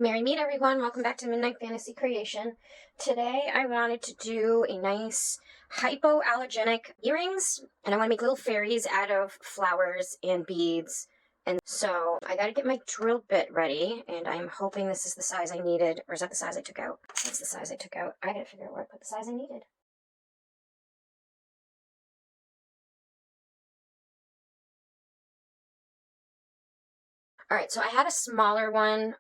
Merry meet everyone, welcome back to Midnight Fantasy Creation. Today I wanted to do a nice hypoallergenic earrings, and I want to make little fairies out of flowers and beads. And so I gotta get my drill bit ready, and I'm hoping this is the size I needed, or is that the size I took out? That's the size I took out. I gotta figure out where I put the size I needed. Alright, so I had a smaller one.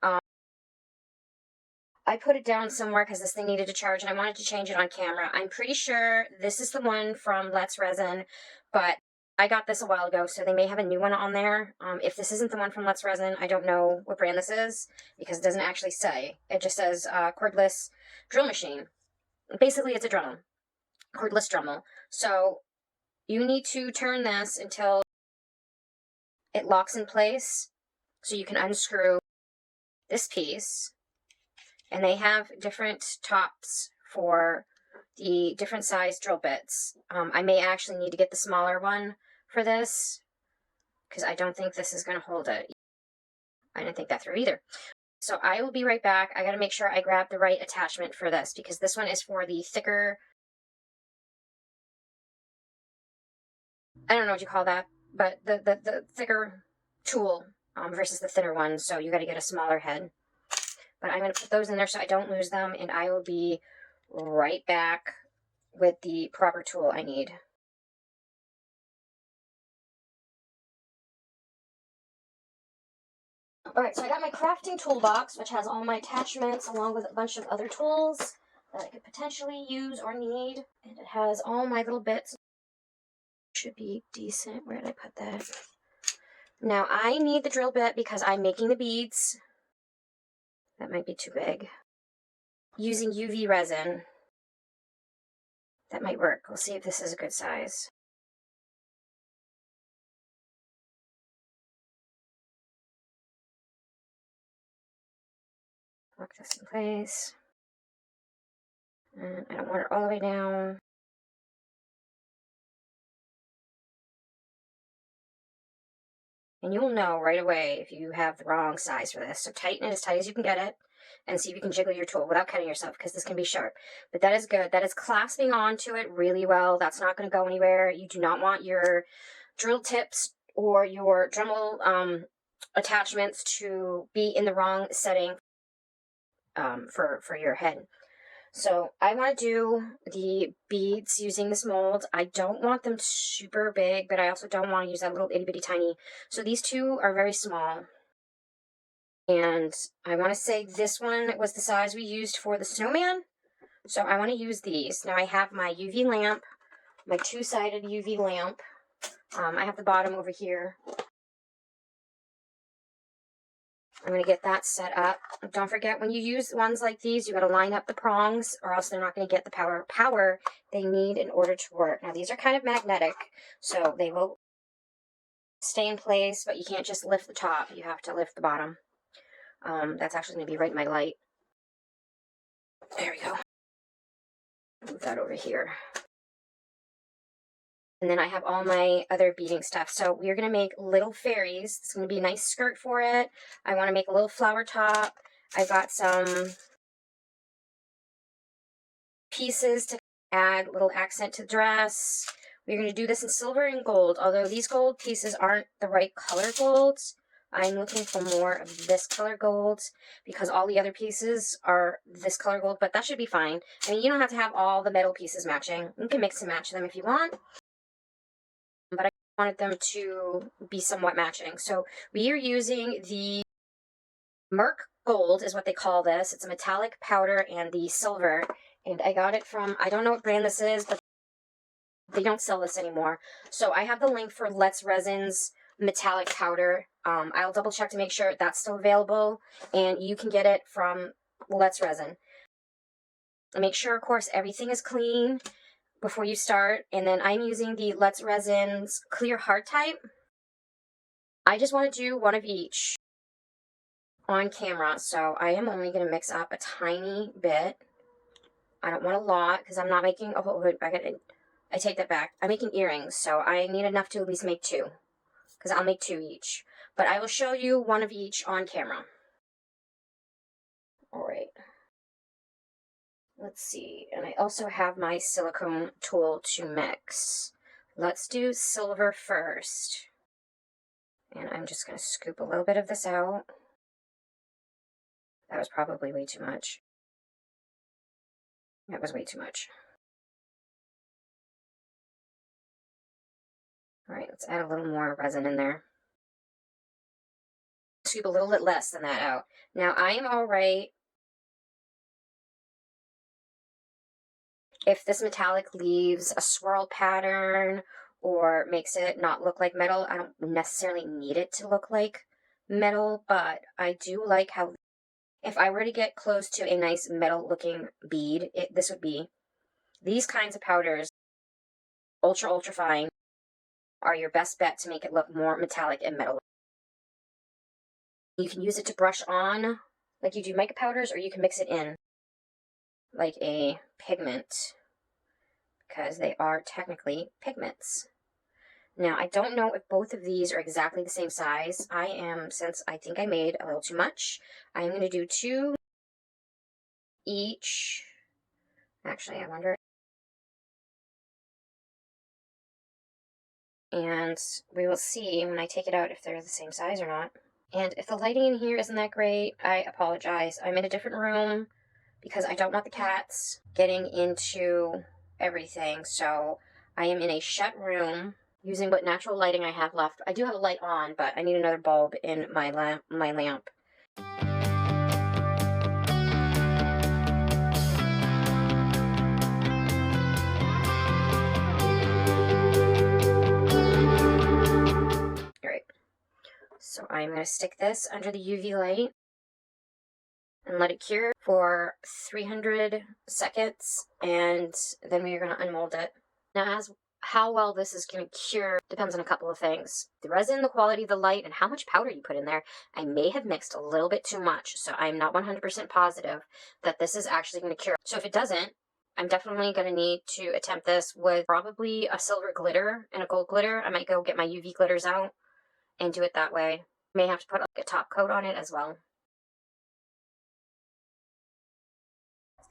I put it down somewhere because this thing needed to charge and I wanted to change it on camera. I'm pretty sure this is the one from Let's Resin, but I got this a while ago, so they may have a new one on there. If this isn't the one from Let's Resin, I don't know what brand this is because it doesn't actually say. It just says cordless drill machine. Basically, it's a Dremel, cordless Dremel. So you need to turn this until it locks in place so you can unscrew this piece. And they have different tops for the different size drill bits. I may actually need to get the smaller one for this because I don't think this is going to hold it. I didn't think that through either. So I will be right back. I got to make sure I grab the right attachment for this because this one is for the thicker, I don't know what you call that, but the thicker tool versus the thinner one. So you got to get a smaller head. But I'm going to put those in there so I don't lose them, and I will be right back with the proper tool I need. Alright, so I got my crafting toolbox, which has all my attachments along with a bunch of other tools that I could potentially use or need. And it has all my little bits. Should be decent. Where did I put that? Now, I need the drill bit because I'm making the beads. That might be too big. Using UV resin. That might work. We'll see if this is a good size. Lock this in place. And I don't want it all the way down. And you'll know right away if you have the wrong size for this. So tighten it as tight as you can get it and see if you can jiggle your tool without cutting yourself because this can be sharp. But that is good. That is clasping onto it really well. That's not going to go anywhere. You do not want your drill tips or your Dremel attachments to be in the wrong setting for your head. So I want to do the beads using this mold. I don't want them super big, but I also don't want to use that little itty bitty tiny. So these two are very small. And I want to say this one was the size we used for the snowman. So I want to use these. Now I have my UV lamp, my two-sided UV lamp. I have the bottom over here. I'm going to get that set up. Don't forget, when you use ones like these, you got to line up the prongs or else they're not going to get the power they need in order to work. Now, these are kind of magnetic, so they will stay in place, but you can't just lift the top. You have to lift the bottom. That's actually going to be right in my light. There we go. Move that over here. And then I have all my other beading stuff. So we're going to make little fairies. It's going to be a nice skirt for it. I want to make a little flower top. I got some pieces to add a little accent to the dress. We're going to do this in silver and gold. Although these gold pieces aren't the right color golds, I'm looking for more of this color gold because all the other pieces are this color gold, but that should be fine. I mean, you don't have to have all the metal pieces matching. You can mix and match them if you want. But I wanted them to be somewhat matching. So we are using the Merc Gold is what they call this. It's a metallic powder and the silver. And I got it from, I don't know what brand this is, but they don't sell this anymore. So I have the link for Let's Resin's metallic powder. I'll double check to make sure that's still available. And you can get it from Let's Resin. Make sure, of course, everything is clean before you start. And then I'm using the Let's Resin's clear hard type. I just want to do one of each on camera, so I am only going to mix up a tiny bit. I don't want a lot because I'm not making a whole hood. I take that back. I'm making earrings, so I need enough to at least make two because I'll make two each. But I will show you one of each on camera. Let's see, and I also have my silicone tool to mix. Let's do silver first. And I'm just going to scoop a little bit of this out. That was probably way too much. That was way too much. All right, let's add a little more resin in there. Scoop a little bit less than that out. Now, I am all right if this metallic leaves a swirl pattern or makes it not look like metal. I don't necessarily need it to look like metal, but I do like how, if I were to get close to a nice metal looking bead, this would be. These kinds of powders, ultra fine, are your best bet to make it look more metallic and metal. You can use it to brush on like you do mica powders, or you can mix it in like a pigment, because they are technically pigments. Now, I don't know if both of these are exactly the same size. Since I think I made a little too much, I'm going to do 2 each. Actually, I wonder. And we will see when I take it out if they're the same size or not. And if the lighting in here isn't that great, I apologize. I'm in a different room because I don't want the cats getting into everything. So I am in a shut room using what natural lighting I have left. I do have a light on, but I need another bulb in my lamp. Alright, so I'm going to stick this under the UV light and let it cure for 300 seconds, and then we are going to unmold it. Now, how well this is going to cure depends on a couple of things. The resin, the quality of the light, and how much powder you put in there. I may have mixed a little bit too much, so I'm not 100% positive that this is actually going to cure. So if it doesn't, I'm definitely going to need to attempt this with probably a silver glitter and a gold glitter. I might go get my UV glitters out and do it that way. May have to put like a top coat on it as well.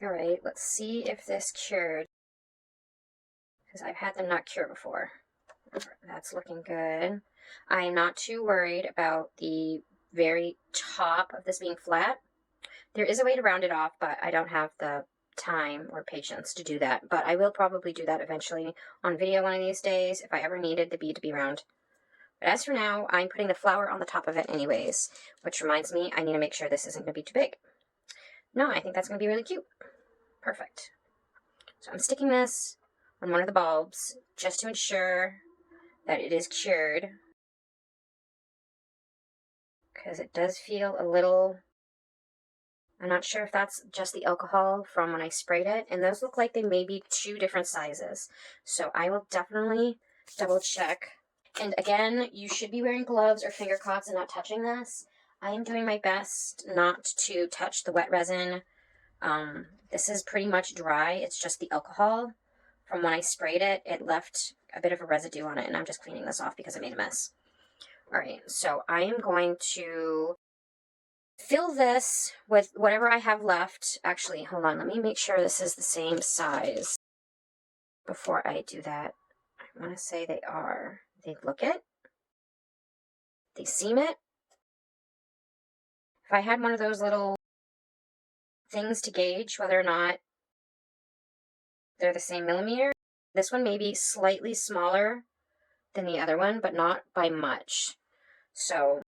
Alright, let's see if this cured, because I've had them not cure before. That's looking good. I am not too worried about the very top of this being flat. There is a way to round it off, but I don't have the time or patience to do that. But I will probably do that eventually on video one of these days if I ever needed the bead to be round. But as for now, I'm putting the flower on the top of it anyways, which reminds me I need to make sure this isn't going to be too big. No, I think that's going to be really cute. Perfect. So I'm sticking this on one of the bulbs just to ensure that it is cured, because it does feel a little, I'm not sure if that's just the alcohol from when I sprayed it, and those look like they may be 2 different sizes. So I will definitely double check. And again, you should be wearing gloves or finger cuffs and not touching this. I am doing my best not to touch the wet resin. This is pretty much dry. It's just the alcohol. From when I sprayed it, it left a bit of a residue on it, and I'm just cleaning this off because I made a mess. Alright, so I am going to fill this with whatever I have left. Actually, hold on, let me make sure this is the same size before I do that. I want to say they are. They look it. They seam it. If I had one of those little things to gauge whether or not they're the same millimeter, this one may be slightly smaller than the other one, but not by much. So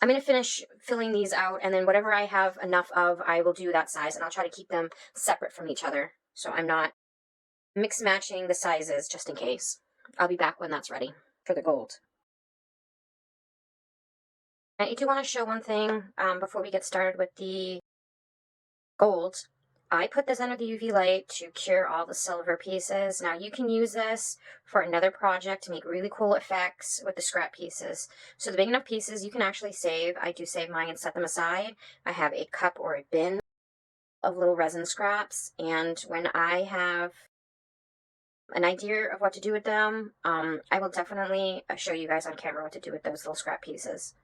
I'm going to finish filling these out, and then whatever I have enough of, I will do that size, and I'll try to keep them separate from each other, so I'm not mix matching the sizes just in case. I'll be back when that's ready for the gold. I do want to show one thing before we get started with the gold. I put this under the UV light to cure all the silver pieces. Now you can use this for another project to make really cool effects with the scrap pieces. So the big enough pieces you can actually save. I do save mine and set them aside. I have a cup or a bin of little resin scraps, and when I have an idea of what to do with them, I will definitely show you guys on camera what to do with those little scrap pieces.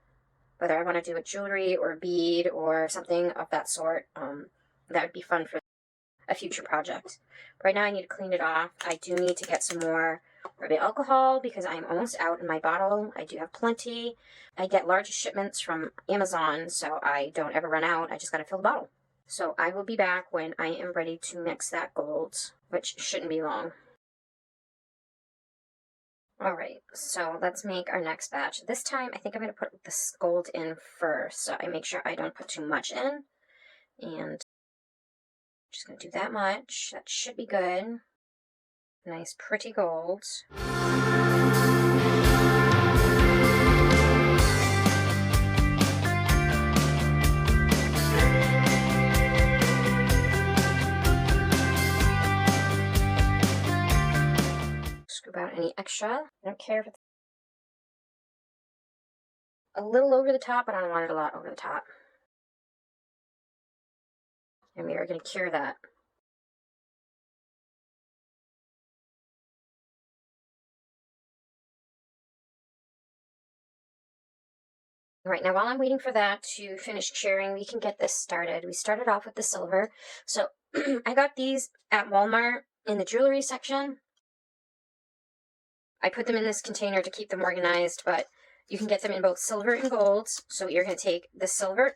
Whether I want to do a jewelry or a bead or something of that sort, that would be fun for a future project. Right now I need to clean it off. I do need to get some more rubbing alcohol because I'm almost out in my bottle. I do have plenty. I get large shipments from Amazon, so I don't ever run out. I just gotta fill the bottle. So I will be back when I am ready to mix that gold, which shouldn't be long. Alright, so let's make our next batch. This time I think I'm going to put this gold in first, so I make sure I don't put too much in. And just going to do that much. That should be good. Nice pretty gold. Scoop out any extra. I don't care if it's a little over the top, but I don't want it a lot over the top. And we are going to cure that. Right, now while I'm waiting for that to finish curing, we can get this started. We started off with the silver. So I got these at Walmart in the jewelry section. I put them in this container to keep them organized, but you can get them in both silver and gold. So you're going to take the silver,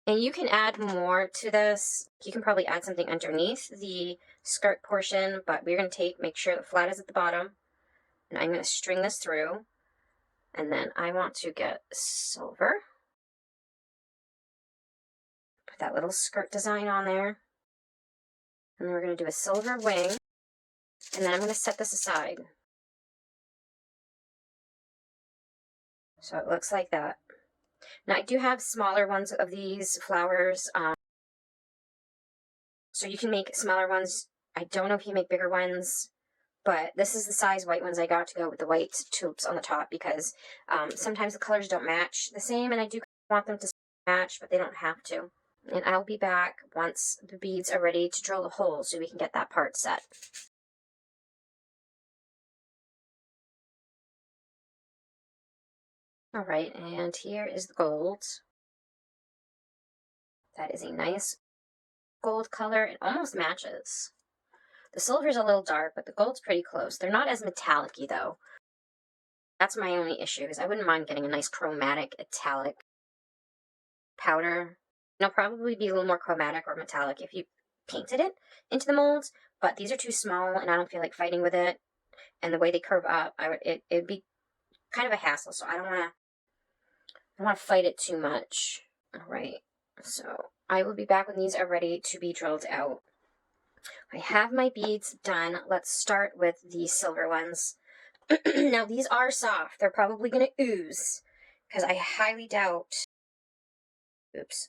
and you can add more to this. You can probably add something underneath the skirt portion, but we're going to make sure the flat is at the bottom, and I'm going to string this through. And then I want to get silver. Put that little skirt design on there. And then we're going to do a silver wing. And then I'm going to set this aside. So it looks like that. Now I do have smaller ones of these flowers. So you can make smaller ones. I don't know if you make bigger ones. But this is the size white ones I got to go with the white tulips on the top because sometimes the colors don't match the same, and I do want them to match, but they don't have to. And I'll be back once the beads are ready to drill the hole so we can get that part set. Alright, and here is the gold. That is a nice gold color. It almost matches. The silver's a little dark, but the gold's pretty close. They're not as metallic-y, though. That's my only issue, is I wouldn't mind getting a nice chromatic, metallic powder. It'll probably be a little more chromatic or metallic if you painted it into the molds, but these are too small, and I don't feel like fighting with it. And the way they curve up, it'd be kind of a hassle, so I don't want to fight it too much. Alright, so I will be back when these are ready to be drilled out. I have my beads done. Let's start with the silver ones. Now, these are soft. They're probably going to ooze, because I highly doubt... Oops.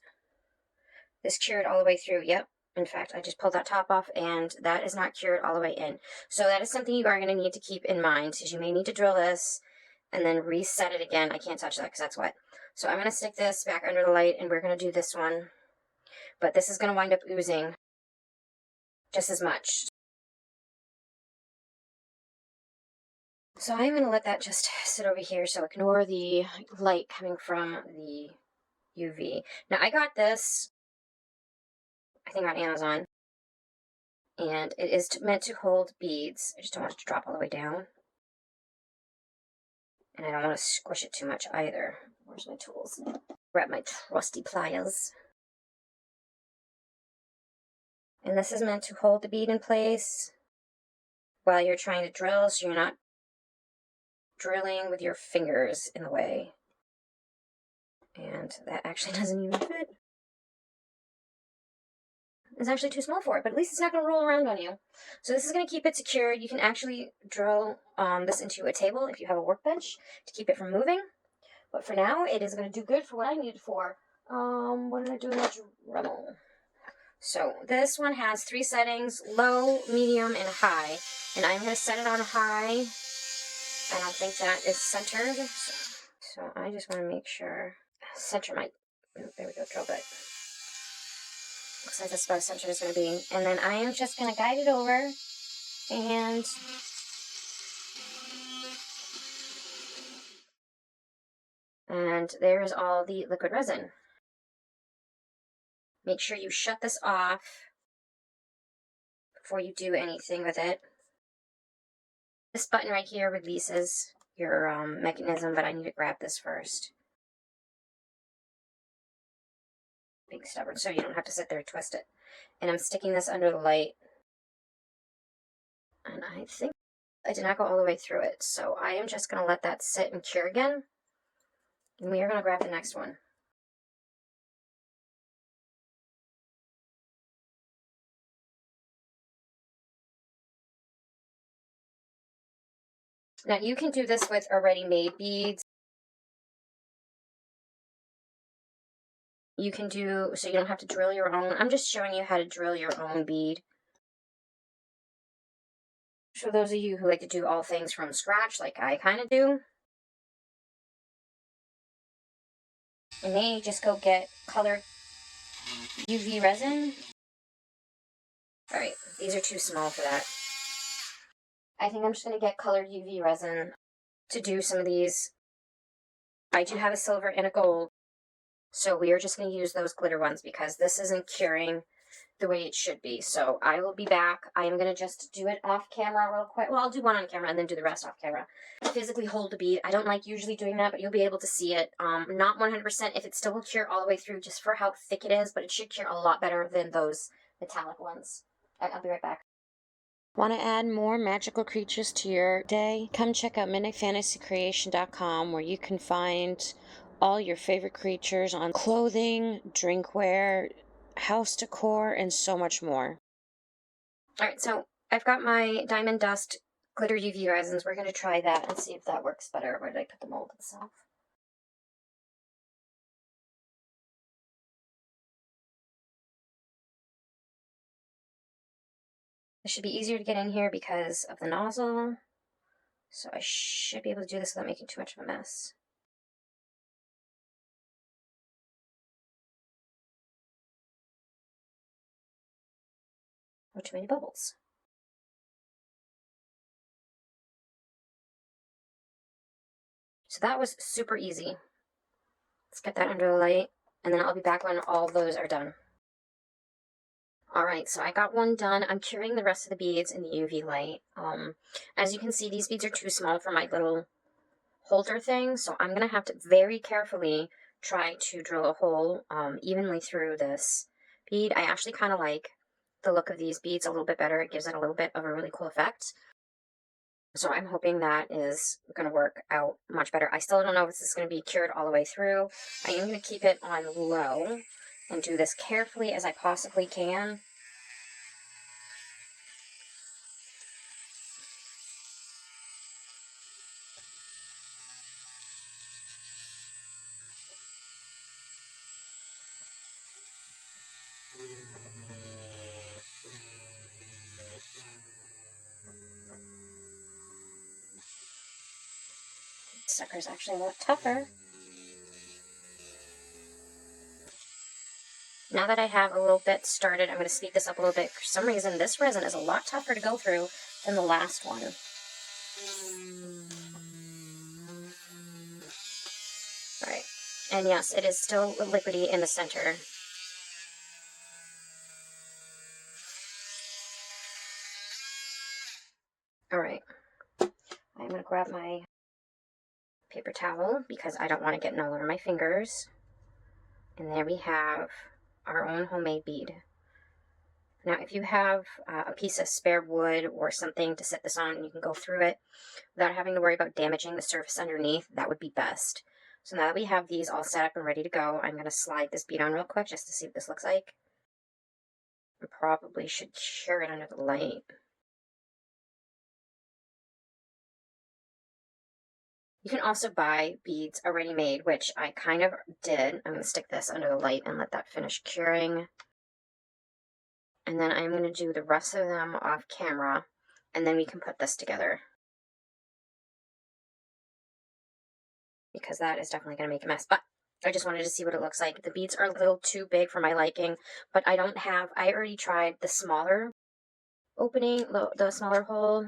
This cured all the way through. Yep. In fact, I just pulled that top off, and that is not cured all the way in. So that is something you are going to need to keep in mind, because you may need to drill this and then reset it again. I can't touch that because that's wet. So I'm going to stick this back under the light, and we're going to do this one. But this is going to wind up oozing just as much. So I'm going to let that just sit over here, so ignore the light coming from the UV. Now, I got this, I think, on Amazon, and it is meant to hold beads. I just don't want it to drop all the way down. And I don't want to squish it too much either. Where's my tools? Grab my trusty pliers. And this is meant to hold the bead in place while you're trying to drill, so you're not drilling with your fingers in the way. And that actually doesn't even fit. It's actually too small for it, but at least it's not going to roll around on you. So this is going to keep it secured. You can actually drill this into a table if you have a workbench to keep it from moving. But for now, it is going to do good for what I need it for. What did I do in the Dremel? So this one has 3 settings: low, medium, and high. And I'm going to set it on high. I don't think that is centered. So I just want to make sure. Center my... There we go, drill bit. Looks like that's about as centered as it's going to be. And then I am just going to guide it over. And there's all the liquid resin. Make sure you shut this off before you do anything with it. This button right here releases your mechanism, but I need to grab this first. Being stubborn, so you don't have to sit there and twist it. And I'm sticking this under the light. And I think I did not go all the way through it, so I am just going to let that sit and cure again. And we are going to grab the next one. Now you can do this with already made beads. You can do, so you don't have to drill your own. I'm just showing you how to drill your own bead. For those of you who like to do all things from scratch, like I kind of do, and then you just go get colored UV resin. Alright, these are too small for that. I think I'm just going to get colored UV resin to do some of these. I do have a silver and a gold, so we are just going to use those glitter ones because this isn't curing the way it should be. So I will be back. I am going to just do it off camera real quick. Well, I'll do one on camera and then do the rest off camera. Physically hold the bead. I don't like usually doing that, but you'll be able to see it. Not 100% if it still will cure all the way through just for how thick it is, but it should cure a lot better than those metallic ones. I'll be right back. Want to add more magical creatures to your day? Come check out midnightfantasycreation.com where you can find all your favorite creatures on clothing, drinkware, house decor, and so much more. Alright, so I've got my Diamond Dust glitter UV resins. We're going to try that and see if that works better. Where did I put the mold itself? It should be easier to get in here because of the nozzle. So I should be able to do this without making too much of a mess. Or too many bubbles. So that was super easy. Let's get that under the light, and then I'll be back when all those are done. Alright, so I got one done. I'm curing the rest of the beads in the UV light. As you can see, these beads are too small for my little holder thing, so I'm going to have to very carefully try to drill a hole evenly through this bead. I actually kind of like the look of these beads a little bit better. It gives it a little bit of a really cool effect. So I'm hoping that is going to work out much better. I still don't know if this is going to be cured all the way through. I am going to keep it on low and do this carefully as I possibly can. This sucker's actually a lot tougher. Now that I have a little bit started, I'm going to speed this up a little bit. For some reason, this resin is a lot tougher to go through than the last one. Alright, and yes, it is still liquidy in the center. Alright, I'm going to grab my paper towel because I don't want to get all over my fingers. And there we have our own homemade bead. Now, if you have a piece of spare wood or something to set this on and you can go through it without having to worry about damaging the surface underneath, that would be best. So now that we have these all set up and ready to go, I'm going to slide this bead on real quick just to see what this looks like. I probably should cure it under the light. You can also buy beads already made, which I kind of did. I'm going to stick this under the light and let that finish curing. And then I'm going to do the rest of them off camera, and then we can put this together. Because that is definitely going to make a mess. But I just wanted to see what it looks like. The beads are a little too big for my liking, but I already tried the smaller opening, the smaller hole.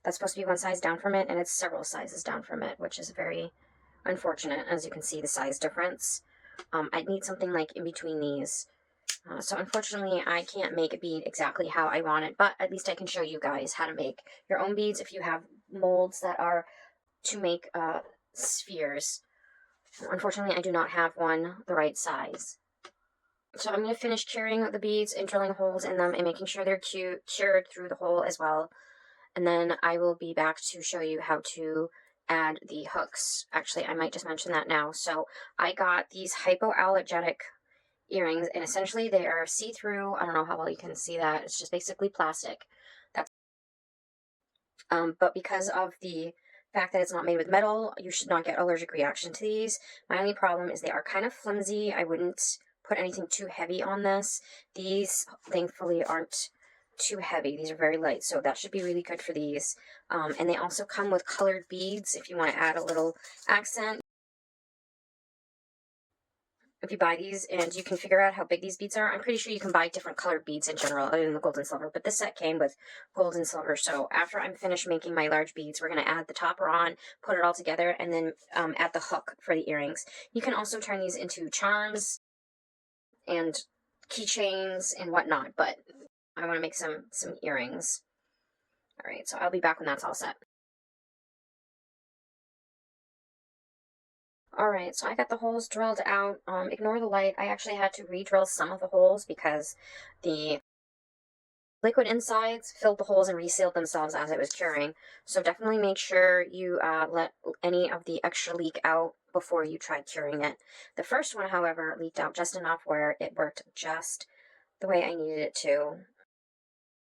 That's supposed to be one size down from it, and it's several sizes down from it, which is very unfortunate, as you can see the size difference. I'd need something like in between these So unfortunately, I can't make a bead exactly how I want it, but at least I can show you guys how to make your own beads if you have molds that are to make spheres. Unfortunately, I do not have one the right size. So I'm going to finish curing the beads and drilling holes in them and making sure they're cured through the hole as well. And then I will be back to show you how to add the hooks. Actually, I might just mention that now. So I got these hypoallergenic earrings, and essentially they are see-through. I don't know how well you can see that. It's just basically plastic. That's but because of the fact that it's not made with metal, you should not get allergic reaction to these. My only problem is they are kind of flimsy. I wouldn't put anything too heavy on this. These, thankfully, aren't too heavy. These are very light, so that should be really good for these. And they also come with colored beads if you want to add a little accent. If you buy these and you can figure out how big these beads are, I'm pretty sure you can buy different colored beads in general other than the gold and silver, but this set came with gold and silver. So after I'm finished making my large beads, we're going to add the topper on, put it all together, and then add the hook for the earrings. You can also turn these into charms and keychains and whatnot, but I want to make some earrings. All right, so I'll be back when that's all set. Alright, so I got the holes drilled out. Ignore the light. I actually had to re-drill some of the holes because the liquid insides filled the holes and resealed themselves as it was curing. So definitely make sure you let any of the extra leak out before you try curing it. The first one, however, leaked out just enough where it worked just the way I needed it to.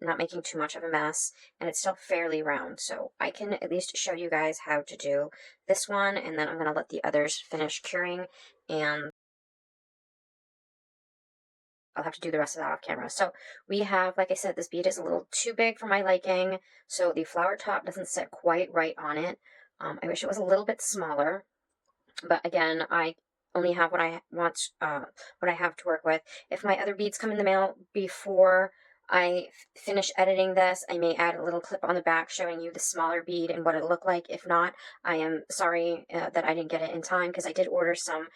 Not making too much of a mess, and it's still fairly round, so I can at least show you guys how to do this one, and then I'm going to let the others finish curing, and I'll have to do the rest of that off camera. So we have, like I said, this bead is a little too big for my liking, so the flower top doesn't sit quite right on it. I wish it was a little bit smaller, but again, I only have what I want, what I have to work with. If my other beads come in the mail before I finish editing this, I may add a little clip on the back showing you the smaller bead and what it looked like. If not, I am sorry that I didn't get it in time because I did order some,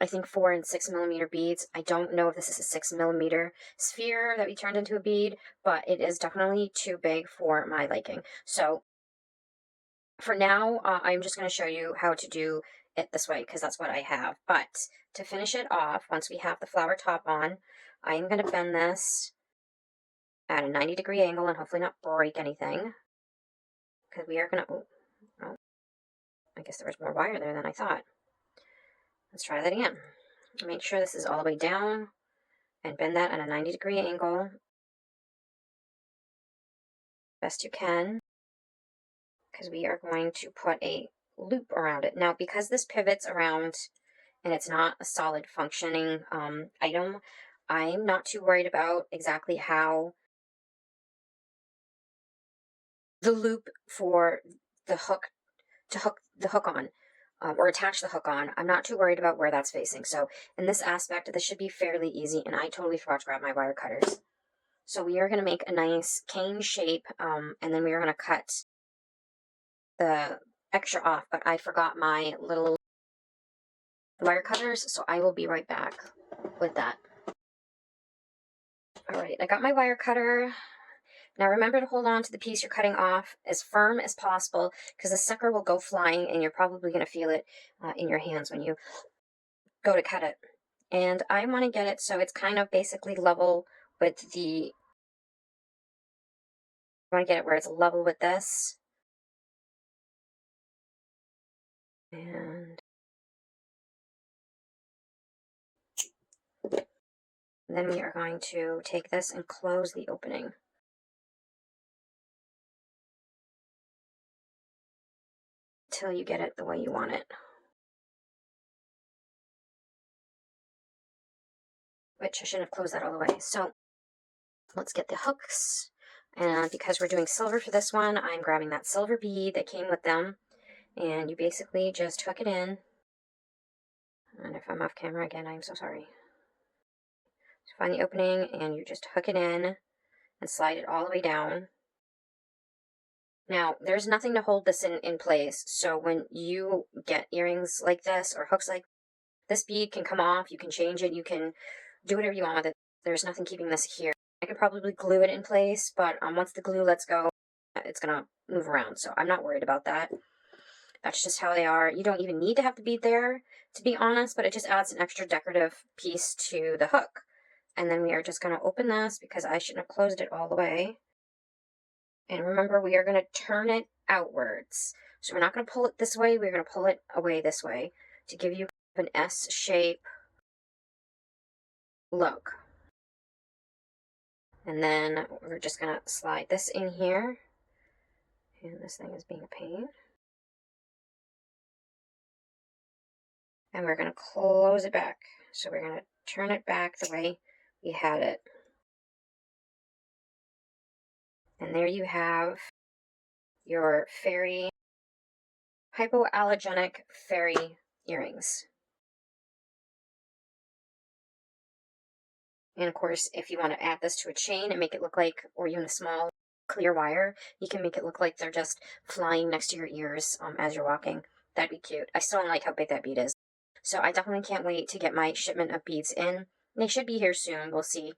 I think 4 and 6 millimeter beads. I don't know if this is a 6 millimeter sphere that we turned into a bead, but it is definitely too big for my liking. So for now, I'm just going to show you how to do it this way because that's what I have. But to finish it off, once we have the flower top on, I'm going to bend this at a 90-degree angle and hopefully not break anything. Because we are going to... Oh, I guess there was more wire there than I thought. Let's try that again. Make sure this is all the way down and bend that at a 90-degree angle. Best you can. Because we are going to put a loop around it. Now, because this pivots around and it's not a solid functioning item, I'm not too worried about exactly how the loop for the hook to hook the hook on or attach the hook on. I'm not too worried about where that's facing. So in this aspect, this should be fairly easy, and I totally forgot to grab my wire cutters. So we are going to make a nice cane shape, and then we are going to cut the extra off, but I forgot my little wire cutters, so I will be right back with that. Alright, I got my wire cutter. Now remember to hold on to the piece you're cutting off as firm as possible because the sucker will go flying and you're probably going to feel it in your hands when you go to cut it. And I want to get it so it's kind of basically level with the... I want to get it where it's level with this. And then we are going to take this and close the opening. Till you get it the way you want it. Which I shouldn't have closed that all the way. So let's get the hooks. And because we're doing silver for this one, I'm grabbing that silver bead that came with them. And you basically just hook it in. And if I'm off camera again, I'm so sorry. So find the opening and you just hook it in and slide it all the way down. Now, there's nothing to hold this in place. So when you get earrings like this or hooks like this, bead can come off. You can change it. You can do whatever you want with it. There's nothing keeping this here. I could probably glue it in place, but once the glue lets go, it's gonna move around, so I'm not worried about that. That's just how they are. You don't even need to have the bead there, to be honest, but it just adds an extra decorative piece to the hook. And then we are just going to open this because I shouldn't have closed it all the way. And remember, we are going to turn it outwards. So we're not going to pull it this way, we're going to pull it away this way to give you an S shape look. And then we're just going to slide this in here. And this thing is being a pain. And we're going to close it back. So we're going to turn it back the way we had it. And there you have your fairy, hypoallergenic fairy earrings. And of course, if you want to add this to a chain and make it look like, or even a small clear wire, you can make it look like they're just flying next to your ears as you're walking. That'd be cute. I still don't like how big that bead is. So I definitely can't wait to get my shipment of beads in. They should be here soon. We'll see.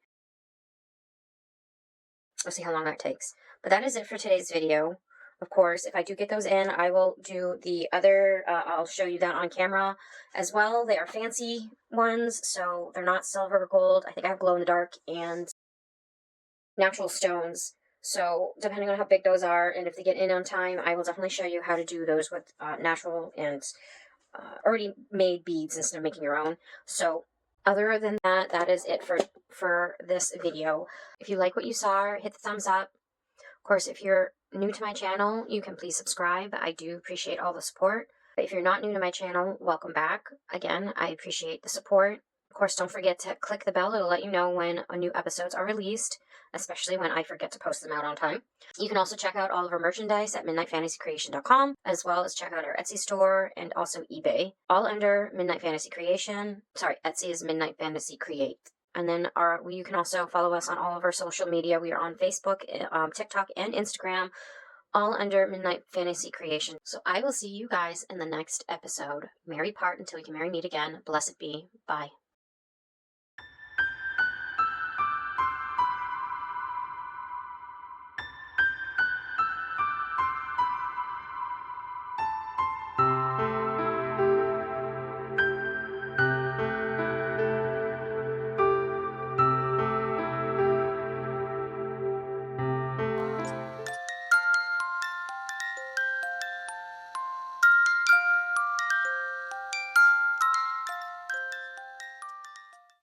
We'll see how long that takes. But that is it for today's video. Of course, if I do get those in, I will do the other, I'll show you that on camera as well. They are fancy ones, so they're not silver or gold. I think I have glow in the dark and natural stones. So depending on how big those are, and if they get in on time, I will definitely show you how to do those with natural and already made beads instead of making your own. So other than that, that is it for this video. If you like what you saw, hit the thumbs up. Of course, if you're new to my channel, you can please subscribe. I do appreciate all the support. If you're not new to my channel, welcome back. Again, I appreciate the support. Of course, don't forget to click the bell. It'll let you know when new episodes are released, especially when I forget to post them out on time. You can also check out all of our merchandise at midnightfantasycreation.com, as well as check out our Etsy store and also eBay, all under Midnight Fantasy Creation. Sorry, Etsy is Midnight Fantasy Create. And then you can also follow us on all of our social media. We are on Facebook, TikTok, and Instagram, all under Midnight Fantasy Creation. So I will see you guys in the next episode. Merry part until we can merry meet again. Blessed be. Bye.